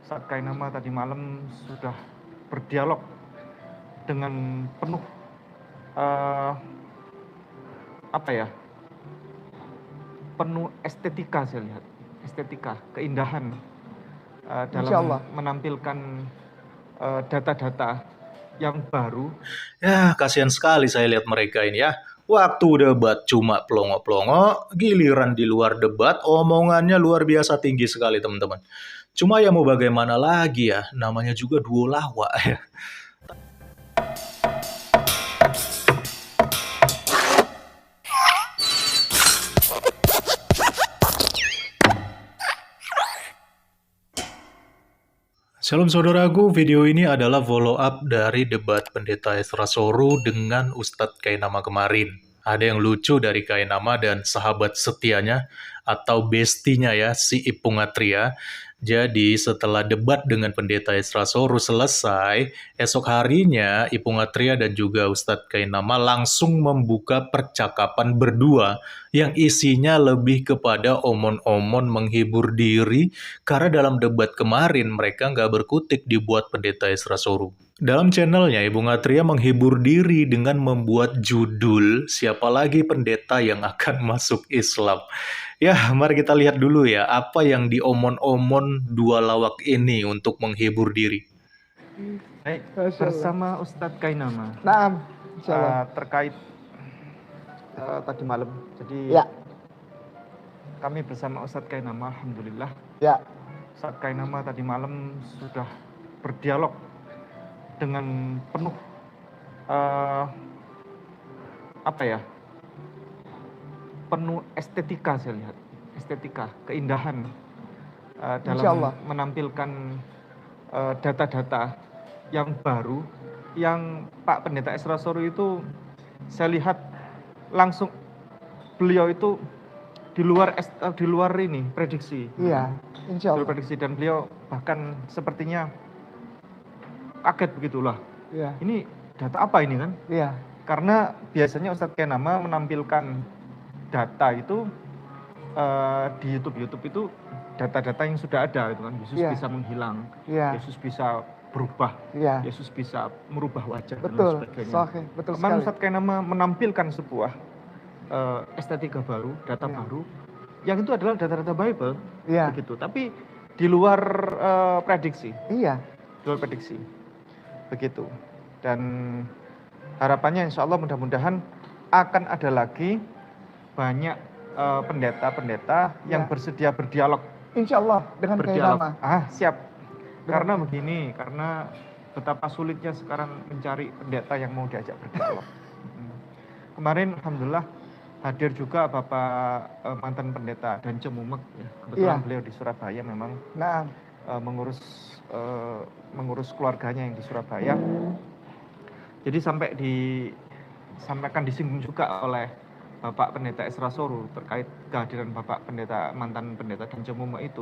Ustadz Kainama tadi malam sudah berdialog dengan penuh eh, apa ya, penuh estetika. Saya lihat estetika, keindahan Insya dalam Allah. menampilkan data-data yang baru. Ya, kasihan sekali saya lihat mereka ini ya. Waktu debat cuma pelongo-pelongo, giliran di luar debat omongannya luar biasa tinggi sekali teman-teman. Cuma ya mau bagaimana lagi ya, namanya juga duo lawak ya. Shalom saudaraku, video ini adalah follow up dari debat Pendeta Ezra Soru dengan Ustadz Kainama kemarin. Ada yang lucu dari Kainama dan sahabat setianya atau bestinya ya, si Ipung Atria. Jadi setelah debat dengan Pendeta Ezra Soru selesai, esok harinya Ipung Atria dan juga Ustadz Kainama langsung membuka percakapan berdua yang isinya lebih kepada omon-omon menghibur diri, karena dalam debat kemarin mereka nggak berkutik dibuat Pendeta Ezra Soru. Dalam channelnya, Ibu Ngatria menghibur diri dengan membuat judul siapa lagi pendeta yang akan masuk Islam. Ya, mari kita lihat dulu ya, apa yang diomon-omon dua lawak ini untuk menghibur diri. Baik, bersama Ustadz Kainama. Naam, insyaallah. Terkait tadi malam. Jadi Ya, kami bersama Ustadz Kainama, alhamdulillah. ya. Ustadz Kainama tadi malam sudah berdialog dengan penuh apa ya, penuh estetika. Saya lihat estetika, keindahan Insya dalam Allah. menampilkan data-data yang baru yang Pak Pendeta Ezra Soru itu saya lihat langsung beliau itu di luar ini prediksi. Iya, insya Di luar Allah. prediksi, dan beliau bahkan sepertinya kaget begitulah. Iya, Ini data apa ini kan? iya, Karena biasanya Ustadz Kainama menampilkan data itu di YouTube itu data-data yang sudah ada itu kan. Yesus Iya. bisa menghilang, iya, Yesus bisa berubah, iya. Yesus bisa merubah wajah dan lain Betul, sebagainya. sahih, betul Kemarin sekali. Ustadz Kainama menampilkan sebuah estetika baru, data Iya. baru, yang itu adalah data-data Bible, Iya, begitu. Tapi di luar prediksi, iya, begitu. Dan harapannya insya Allah mudah-mudahan akan ada lagi banyak pendeta-pendeta yang Iya. bersedia berdialog. insya Allah dengan Kainama. Siap. Dengan- Karena begini, karena betapa sulitnya sekarang mencari pendeta yang mau diajak berdialog. Kemarin alhamdulillah hadir juga Bapak mantan pendeta dan Cemumek ya. Kebetulan Iya. beliau di Surabaya memang Naam, mengurus keluarganya yang di Surabaya. Jadi sampaikan disinggung juga oleh Bapak Pendeta Ezra Soru terkait kehadiran Bapak Pendeta, mantan pendeta dan Cemumek itu.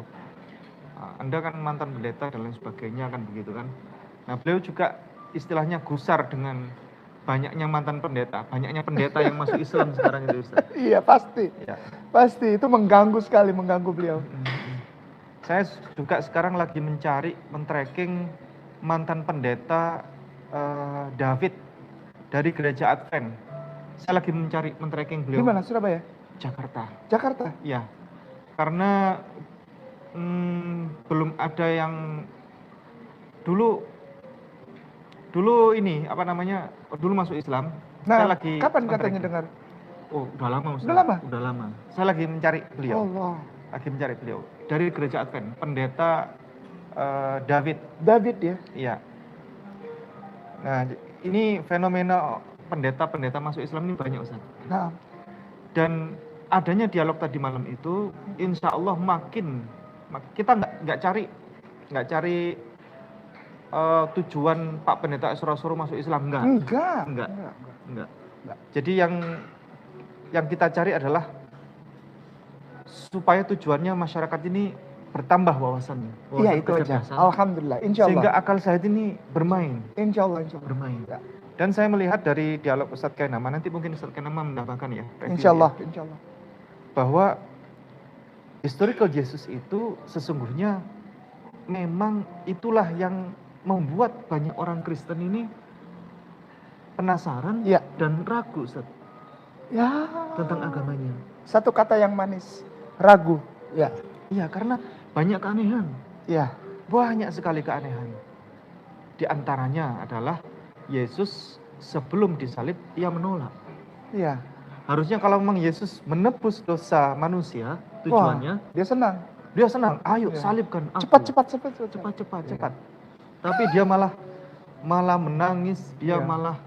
Anda kan mantan pendeta dan lain sebagainya kan begitu kan. Nah beliau juga istilahnya gusar dengan banyaknya mantan pendeta, banyaknya pendeta yang masuk Islam sekarang itu Ustaz. iya pasti, Ya. pasti itu mengganggu sekali, mengganggu beliau. Saya juga sekarang lagi men-tracking mantan pendeta David dari gereja Advent. Saya lagi men-tracking Di beliau. mana? Surabaya? Jakarta. Jakarta? Ya, karena belum ada yang dulu ini apa namanya, dulu masuk Islam. Nah, Saya lagi kapan katanya men-tracking. dengar? Oh, udah lama Ustaz. Udah lama? Udah lama. Saya lagi mencari beliau. Allah. Lagi mencari beliau dari gereja Advent, pendeta David. David ya? Iya. Nah, ini fenomena pendeta-pendeta masuk Islam ini banyak Ustaz. Nah, Dan adanya dialog tadi malam itu, insya Allah kita nggak cari tujuan Pak Pendeta Ezra Soru masuk Islam, enggak. enggak. Jadi yang kita cari adalah supaya tujuannya masyarakat ini bertambah wawasannya. Iya itu aja. kecerdasan, Alhamdulillah, insya sehingga Allah. akal sehat ini bermain. Insya Allah, insya Allah. Bermain. Ya. Dan saya melihat dari dialog Ustadz Kainama, nanti mungkin Ustadz Kainama menambahkan ya. review Insya Allah, ya, insya Allah. bahwa historical Jesus itu sesungguhnya memang itulah yang membuat banyak orang Kristen ini penasaran Iya. dan ragu, Ustaz, Ya. tentang agamanya. Satu kata yang manis, ragu. Ya. Iya, karena banyak keanehan. Ya. Banyak sekali keanehan. Di antaranya adalah Yesus sebelum disalib, ia menolak. Ya. Harusnya kalau memang Yesus menebus dosa manusia, tujuannya, Dia senang. dia senang, ayo Ya. salibkan aku. Cepat. Tapi dia malah menangis, dia Ya. malah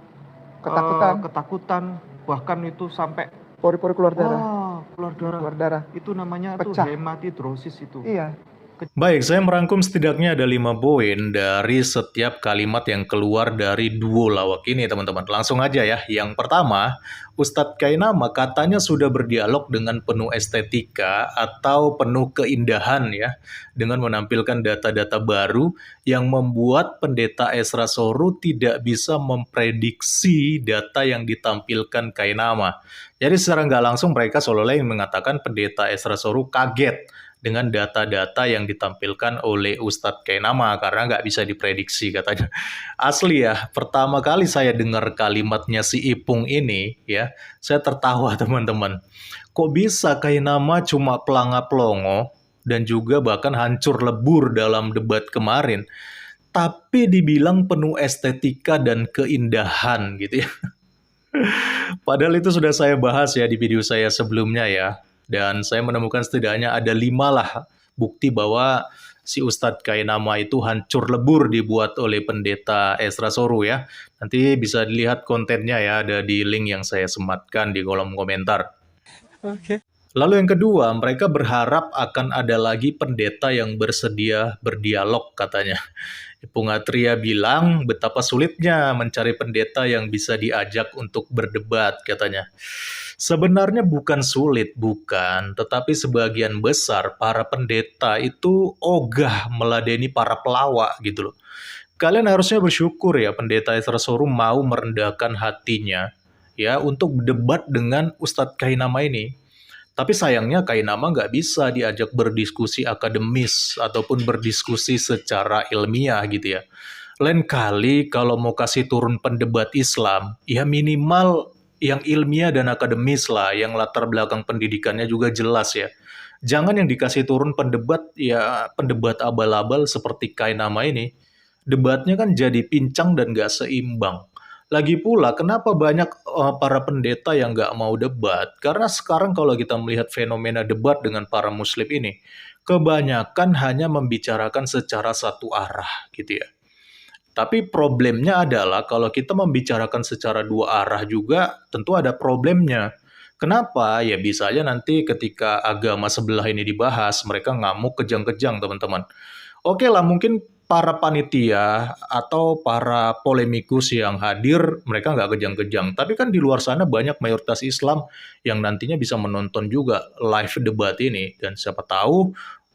Ketakutan. bahkan itu sampai Pori-pori keluar darah. keluar darah. Keluar darah. Itu namanya tuh Pecah. hematidrosis itu. Iya. Baik, saya merangkum setidaknya ada 5 poin dari setiap kalimat yang keluar dari duo lawak ini, teman-teman. Langsung aja ya. Yang pertama, Ustadz Kainama katanya sudah berdialog dengan penuh estetika atau penuh keindahan ya, dengan menampilkan data-data baru yang membuat Pendeta Esra Soru tidak bisa memprediksi data yang ditampilkan Kainama. Jadi secara nggak langsung mereka seolah-olah yang mengatakan Pendeta Esra Soru kaget dengan data-data yang ditampilkan oleh Ustadz Kainama karena nggak bisa diprediksi katanya. Asli ya, pertama kali saya dengar kalimatnya si Ipung ini ya, saya tertawa teman-teman. Kok bisa Kainama cuma pelanga-pelongo dan juga bahkan hancur lebur dalam debat kemarin, tapi dibilang penuh estetika dan keindahan gitu ya. Padahal itu sudah saya bahas ya di video saya sebelumnya ya. Dan saya menemukan setidaknya ada 5 lah bukti bahwa si Ustadz Kainama itu hancur lebur dibuat oleh Pendeta Esra Soru ya. Nanti bisa dilihat kontennya ya, ada di link yang saya sematkan di kolom komentar. Oke. Lalu yang kedua, mereka berharap akan ada lagi pendeta yang bersedia berdialog katanya. Ipung Atria bilang betapa sulitnya mencari pendeta yang bisa diajak untuk berdebat katanya. Sebenarnya bukan sulit, bukan. Tetapi sebagian besar para pendeta itu ogah meladeni para pelawak gitu loh. Kalian harusnya bersyukur ya Pendeta Esra Soru mau merendahkan hatinya ya untuk debat dengan Ustadz Kainama ini. Tapi sayangnya Kainama nggak bisa diajak berdiskusi akademis ataupun berdiskusi secara ilmiah gitu ya. Lain kali kalau mau kasih turun pendebat Islam, ya minimal yang ilmiah dan akademis lah, yang latar belakang pendidikannya juga jelas ya. Jangan yang dikasih turun pendebat, ya pendebat abal-abal seperti Kainama ini. Debatnya kan jadi pincang dan nggak seimbang. Lagi pula, kenapa banyak para pendeta yang nggak mau debat? Karena sekarang kalau kita melihat fenomena debat dengan para muslim ini, kebanyakan hanya membicarakan secara satu arah gitu ya. Tapi problemnya adalah kalau kita membicarakan secara dua arah juga tentu ada problemnya. Kenapa? Ya bisa aja nanti ketika agama sebelah ini dibahas, mereka ngamuk kejang-kejang teman-teman. Oke lah, mungkin para panitia atau para polemikus yang hadir, mereka nggak kejang-kejang. Tapi kan di luar sana banyak mayoritas Islam yang nantinya bisa menonton juga live debat ini. Dan siapa tahu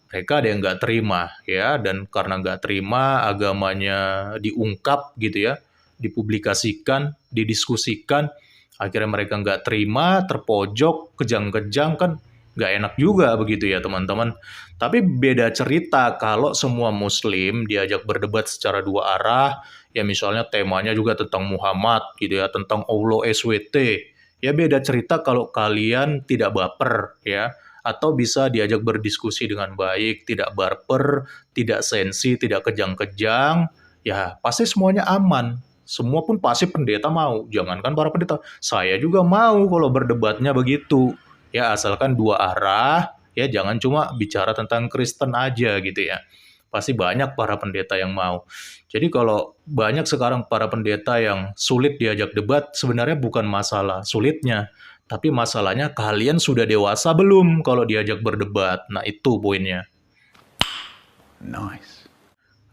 mereka ada yang nggak terima ya, dan karena nggak terima agamanya diungkap gitu ya, dipublikasikan, didiskusikan, akhirnya mereka nggak terima, terpojok, kejang-kejang, kan nggak enak juga begitu ya teman-teman. Tapi beda cerita kalau semua muslim diajak berdebat secara dua arah, ya misalnya temanya juga tentang Muhammad gitu ya, tentang Allah SWT. Ya beda cerita kalau kalian tidak baper ya, atau bisa diajak berdiskusi dengan baik, tidak baper, tidak sensi, tidak kejang-kejang, ya pasti semuanya aman. Semua pun pasti pendeta mau. Jangankan para pendeta, saya juga mau kalau berdebatnya begitu. Ya asalkan dua arah, ya jangan cuma bicara tentang Kristen aja gitu ya. Pasti banyak para pendeta yang mau. Jadi kalau banyak sekarang para pendeta yang sulit diajak debat, sebenarnya bukan masalah sulitnya, tapi masalahnya kalian sudah dewasa belum kalau diajak berdebat. Nah itu poinnya. Nice.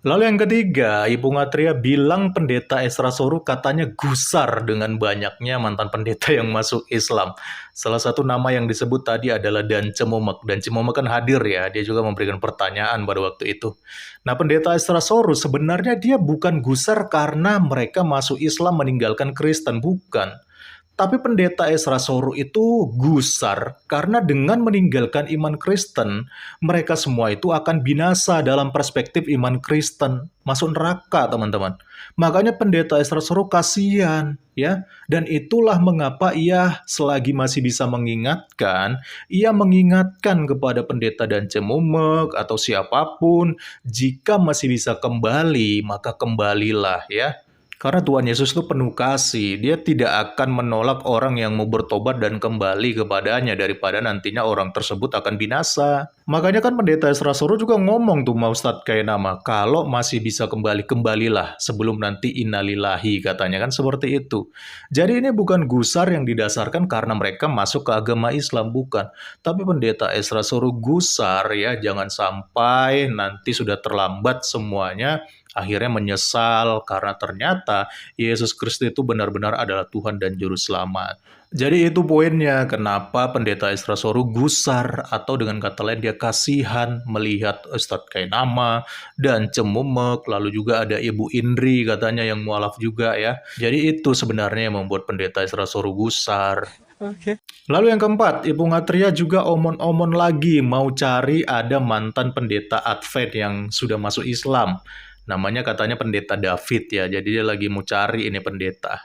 Lalu yang ketiga, Ipung Atria bilang Pendeta Esra Soru katanya gusar dengan banyaknya mantan pendeta yang masuk Islam. Salah satu nama yang disebut tadi adalah Dan Cemomek. Dan Cemomek kan hadir ya, dia juga memberikan pertanyaan pada waktu itu. Nah Pendeta Esra Soru sebenarnya dia bukan gusar karena mereka masuk Islam meninggalkan Kristen, bukan. Tapi pendeta Ezra Soru itu gusar karena dengan meninggalkan iman Kristen, mereka semua itu akan binasa dalam perspektif iman Kristen. Masuk neraka, teman-teman. Makanya pendeta Ezra Soru kasihan, ya. Dan itulah mengapa ia selagi masih bisa mengingatkan, ia mengingatkan kepada pendeta dan cemumek atau siapapun, jika masih bisa kembali, maka kembalilah, ya. Karena Tuhan Yesus itu penuh kasih, dia tidak akan menolak orang yang mau bertobat dan kembali kepadanya daripada nantinya orang tersebut akan binasa. Makanya kan pendeta Ezra Soru juga ngomong tuh mau Ustadz Kainama, kalau masih bisa kembali, kembalilah sebelum nanti innalillahi, katanya kan seperti itu. Jadi ini bukan gusar yang didasarkan karena mereka masuk ke agama Islam, bukan. Tapi pendeta Ezra Soru gusar ya, jangan sampai nanti sudah terlambat semuanya, akhirnya menyesal karena ternyata Yesus Kristus itu benar-benar adalah Tuhan dan Juru Selamat. Jadi itu poinnya kenapa pendeta Ezra Soru gusar, atau dengan kata lain dia kasihan melihat Ustadz Kainama dan cemumek, lalu juga ada Ibu Indri katanya yang mualaf juga ya. Jadi itu sebenarnya yang membuat pendeta Ezra Soru gusar. Oke. Lalu yang keempat, Ibu Ngatria juga omon-omon lagi mau cari ada mantan pendeta Advent yang sudah masuk Islam. Namanya katanya pendeta David ya, jadi dia lagi mau cari ini pendeta.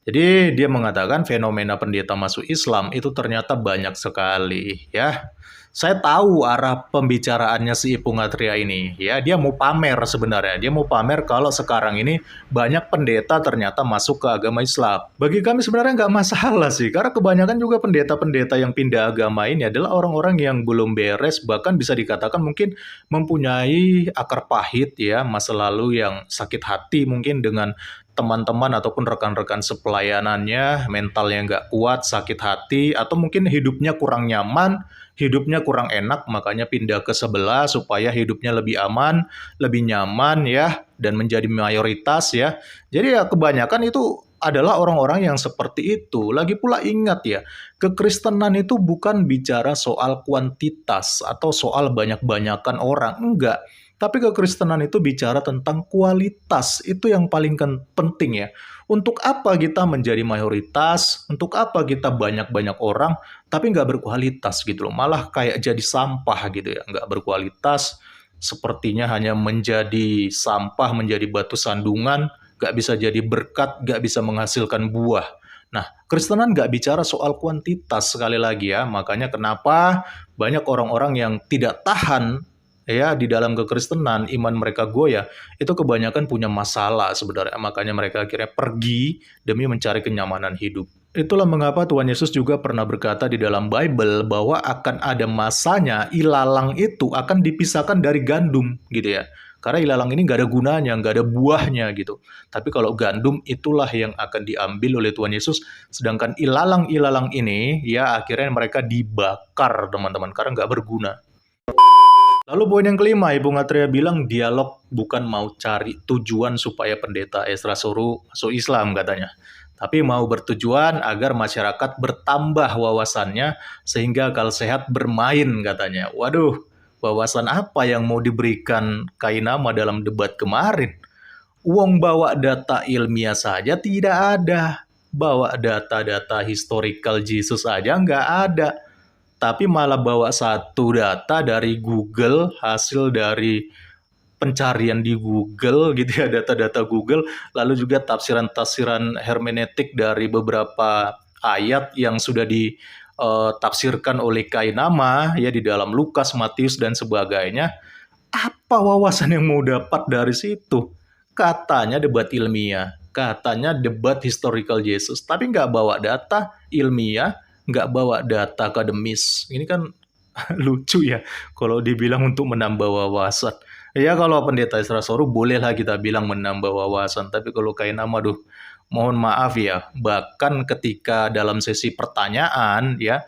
Jadi dia mengatakan fenomena pendeta masuk Islam itu ternyata banyak sekali ya. Saya tahu arah pembicaraannya si Ibu Ngatria ini ya, dia mau pamer sebenarnya. Dia mau pamer kalau sekarang ini banyak pendeta ternyata masuk ke agama Islam. Bagi kami sebenarnya nggak masalah sih, karena kebanyakan juga pendeta-pendeta yang pindah agama ini adalah orang-orang yang belum beres, bahkan bisa dikatakan mungkin mempunyai akar pahit ya, masa lalu yang sakit hati mungkin dengan teman-teman ataupun rekan-rekan sepelayanannya, mentalnya nggak kuat, sakit hati, atau mungkin hidupnya kurang nyaman, hidupnya kurang enak, makanya pindah ke sebelah supaya hidupnya lebih aman, lebih nyaman ya, dan menjadi mayoritas ya. Jadi ya kebanyakan itu adalah orang-orang yang seperti itu. Lagi pula ingat ya, kekristenan itu bukan bicara soal kuantitas atau soal banyak-banyakan orang, enggak. Tapi kekristenan itu bicara tentang kualitas, itu yang paling penting ya. Untuk apa kita menjadi mayoritas, untuk apa kita banyak-banyak orang, tapi nggak berkualitas gitu loh. Malah kayak jadi sampah gitu ya, nggak berkualitas, sepertinya hanya menjadi sampah, menjadi batu sandungan, nggak bisa jadi berkat, nggak bisa menghasilkan buah. Nah, Kristenan nggak bicara soal kuantitas sekali lagi ya, makanya kenapa banyak orang-orang yang tidak tahan ya di dalam kekristenan, iman mereka goyah, itu kebanyakan punya masalah sebenarnya. Makanya mereka akhirnya pergi demi mencari kenyamanan hidup. Itulah mengapa Tuhan Yesus juga pernah berkata di dalam Bible bahwa akan ada masanya ilalang itu akan dipisahkan dari gandum gitu ya. Karena ilalang ini nggak ada gunanya, nggak ada buahnya gitu. Tapi kalau gandum itulah yang akan diambil oleh Tuhan Yesus. Sedangkan ilalang-ilalang ini ya akhirnya mereka dibakar teman-teman, karena nggak berguna. Lalu poin yang kelima, Ibu Ngatria bilang dialog bukan mau cari tujuan supaya pendeta Ezra Soru masuk Islam katanya. Tapi mau bertujuan agar masyarakat bertambah wawasannya sehingga akal sehat bermain katanya. Waduh, wawasan apa yang mau diberikan Kainama dalam debat kemarin? Uang bawa data ilmiah saja tidak ada. Bawa data-data historical Jesus aja nggak ada. Tapi malah bawa satu data dari Google, hasil dari pencarian di Google gitu ya, data-data Google, lalu juga tafsiran-tafsiran hermeneutik dari beberapa ayat yang sudah ditafsirkan oleh Kainama ya di dalam Lukas, Matius dan sebagainya. Apa wawasan yang mau dapat dari situ? Katanya debat ilmiah, katanya debat historical Jesus, tapi nggak bawa data ilmiah, nggak bawa data akademis. Ini kan lucu ya kalau dibilang untuk menambah wawasan. Ya kalau pendeta Ezra Soru bolehlah kita bilang menambah wawasan, tapi kalau Kainama mohon maaf ya, bahkan ketika dalam sesi pertanyaan ya,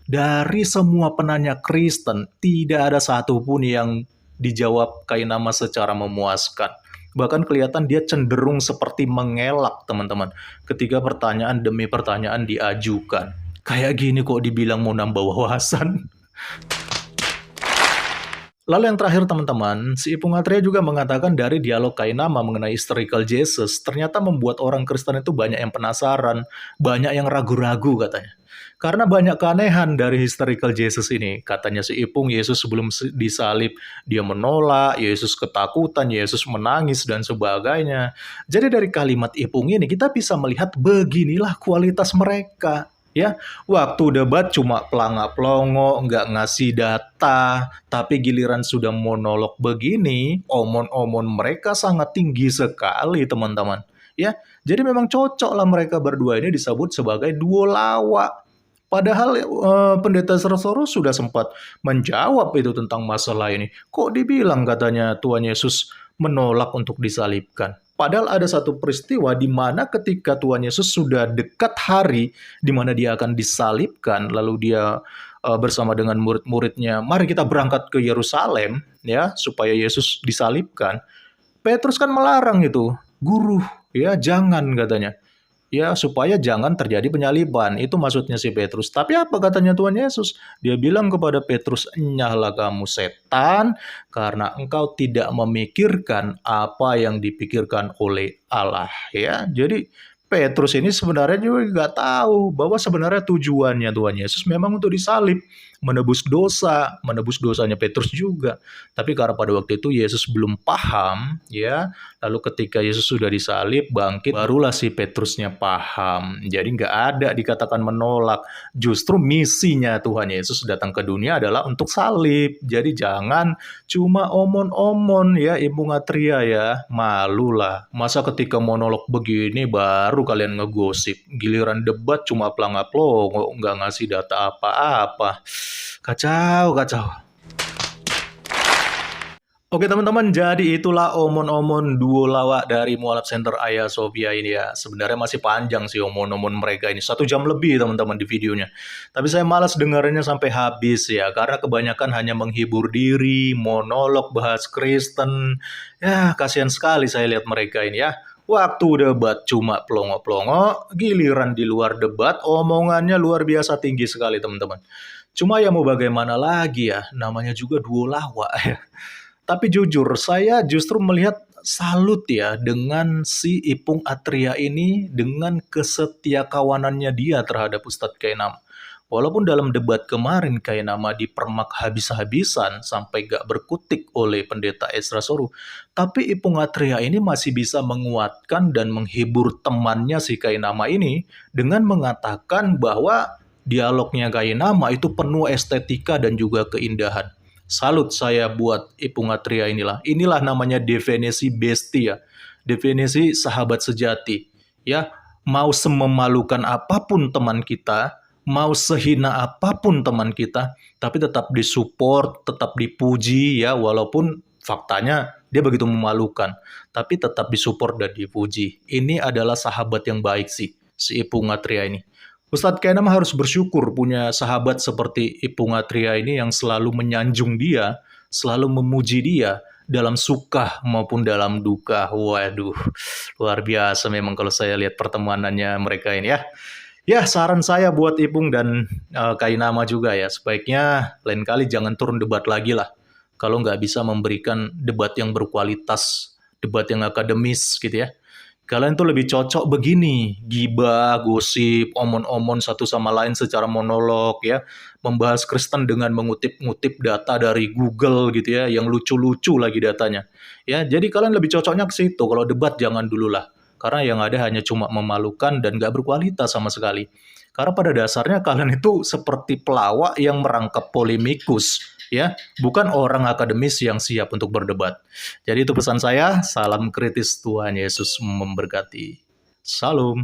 dari semua penanya Kristen tidak ada satupun yang dijawab Kainama secara memuaskan. Bahkan kelihatan dia cenderung seperti mengelak teman-teman ketika pertanyaan demi pertanyaan diajukan. Kayak gini kok dibilang mau nambah wawasan. Lalu yang terakhir teman-teman, si Ipung Atria juga mengatakan dari dialog Kainama mengenai historical Jesus, ternyata membuat orang Kristen itu banyak yang penasaran, banyak yang ragu-ragu katanya. Karena banyak keanehan dari historical Jesus ini. Katanya si Ipung, Yesus sebelum disalib, dia menolak, Yesus ketakutan, Yesus menangis, dan sebagainya. Jadi dari kalimat Ipung ini, kita bisa melihat beginilah kualitas mereka. Ya, waktu debat cuma pelangak-pelongo, nggak ngasih data, tapi giliran sudah monolog begini, omon-omon mereka sangat tinggi sekali, teman-teman. Ya, jadi memang cocok lah mereka berdua ini disebut sebagai duo lawak. Padahal Pendeta Srosoro sudah sempat menjawab itu tentang masalah ini. Kok dibilang katanya Tuhan Yesus menolak untuk disalibkan? Padahal ada satu peristiwa di mana ketika Tuhan Yesus sudah dekat hari di mana dia akan disalibkan, lalu dia bersama dengan murid-muridnya, mari kita berangkat ke Yerusalem ya supaya Yesus disalibkan. Petrus kan melarang itu, guru ya jangan katanya. Ya, supaya jangan terjadi penyaliban. Itu maksudnya si Petrus. Tapi apa katanya Tuhan Yesus? Dia bilang kepada Petrus, "Enyahlah kamu setan, karena engkau tidak memikirkan apa yang dipikirkan oleh Allah." Ya, jadi Petrus ini sebenarnya juga nggak tahu bahwa sebenarnya tujuannya Tuhan Yesus memang untuk disalib, menebus dosa, menebus dosanya Petrus juga. Tapi karena pada waktu itu Yesus belum paham, ya, lalu ketika Yesus sudah disalib, bangkit, barulah si Petrusnya paham. Jadi nggak ada dikatakan menolak. Justru misinya Tuhan Yesus datang ke dunia adalah untuk salib. Jadi jangan cuma omon-omon ya, Ibu Ngatria ya. Malulah. Masa ketika monolog begini baru kalian ngegosip. Giliran debat cuma pelangap-pelongo, nggak ngasih data apa-apa. Kacau, kacau. Oke teman-teman, jadi itulah omon-omon duo lawak dari Mualaf Center Hagia Sophia ini ya. Sebenarnya masih panjang sih omon-omon mereka ini. 1 jam lebih teman-teman di videonya. Tapi saya malas dengarnya sampai habis ya. Karena kebanyakan hanya menghibur diri, monolog, bahas Kristen. Ya, kasihan sekali saya lihat mereka ini ya. Waktu debat cuma pelongo-pelongo, giliran di luar debat, omongannya luar biasa tinggi sekali teman-teman. Cuma ya mau bagaimana lagi ya, namanya juga duo lawak ya. Tapi jujur, saya justru melihat salut ya dengan si Ipung Atria ini dengan kesetiakawanannya dia terhadap Ustadz Kainama. Walaupun dalam debat kemarin Kainama dipermak habis-habisan sampai gak berkutik oleh Pendeta Esra Soru, tapi Ipung Atria ini masih bisa menguatkan dan menghibur temannya si Kainama ini dengan mengatakan bahwa dialognya Kainama itu penuh estetika dan juga keindahan. Salut saya buat Ipung Atria inilah. Inilah namanya definisi bestia. Definisi sahabat sejati. Ya, mau sememalukan apapun teman kita, mau sehina apapun teman kita, tapi tetap disupport, tetap dipuji ya, walaupun faktanya dia begitu memalukan, tapi tetap disupport dan dipuji. Ini adalah sahabat yang baik sih, si Ipung Atria ini. Ustadz Kainama harus bersyukur punya sahabat seperti Ipung Atria ini yang selalu menyanjung dia, selalu memuji dia dalam suka maupun dalam duka. Waduh, luar biasa memang kalau saya lihat pertemanannya mereka ini ya. Ya, saran saya buat Ipung dan Kainama juga ya, sebaiknya lain kali jangan turun debat lagi lah. Kalau nggak bisa memberikan debat yang berkualitas, debat yang akademis gitu ya. Kalian tuh lebih cocok begini, gibah, gosip, omon-omon satu sama lain secara monolog ya, membahas Kristen dengan mengutip-ngutip data dari Google gitu ya, yang lucu-lucu lagi datanya. Ya, jadi kalian lebih cocoknya ke situ. Kalau debat jangan dulu lah, karena yang ada hanya cuma memalukan dan nggak berkualitas sama sekali. Karena pada dasarnya kalian itu seperti pelawak yang merangkap polemikus, ya, bukan orang akademis yang siap untuk berdebat. Jadi itu pesan saya, salam kritis, Tuhan Yesus memberkati. Salam.